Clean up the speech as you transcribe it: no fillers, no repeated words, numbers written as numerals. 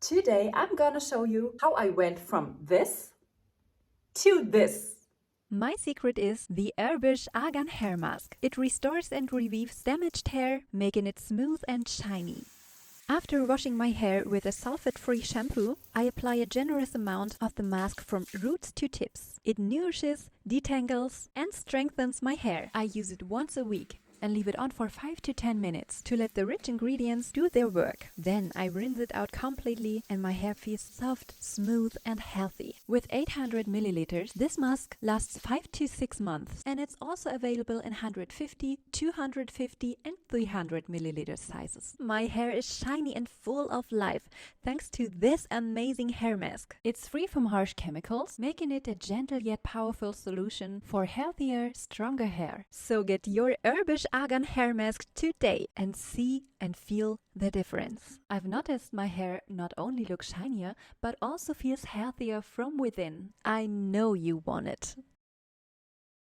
Today I'm gonna show you how I went from this to this. My secret is the Herbish Argan Hair Mask. It restores and revives damaged hair, making it smooth and shiny. After washing my hair with a sulfate-free shampoo, I apply a generous amount of the mask from roots to tips. It nourishes, detangles, and strengthens my hair. I use it once a week and leave it on for 5 to 10 minutes to let the rich ingredients do their work. Then I rinse it out completely and my hair feels soft, smooth and healthy. With 800 milliliters, this mask lasts 5 to 6 months and it's also available in 150, 250 and 300 milliliter sizes. My hair is shiny and full of life thanks to this amazing hair mask. It's free from harsh chemicals, making it a gentle yet powerful solution for healthier, stronger hair. So get your Herbish Argan Hair Mask today and see and feel the difference. I've noticed my hair not only looks shinier, but also feels healthier from within. I know you want it.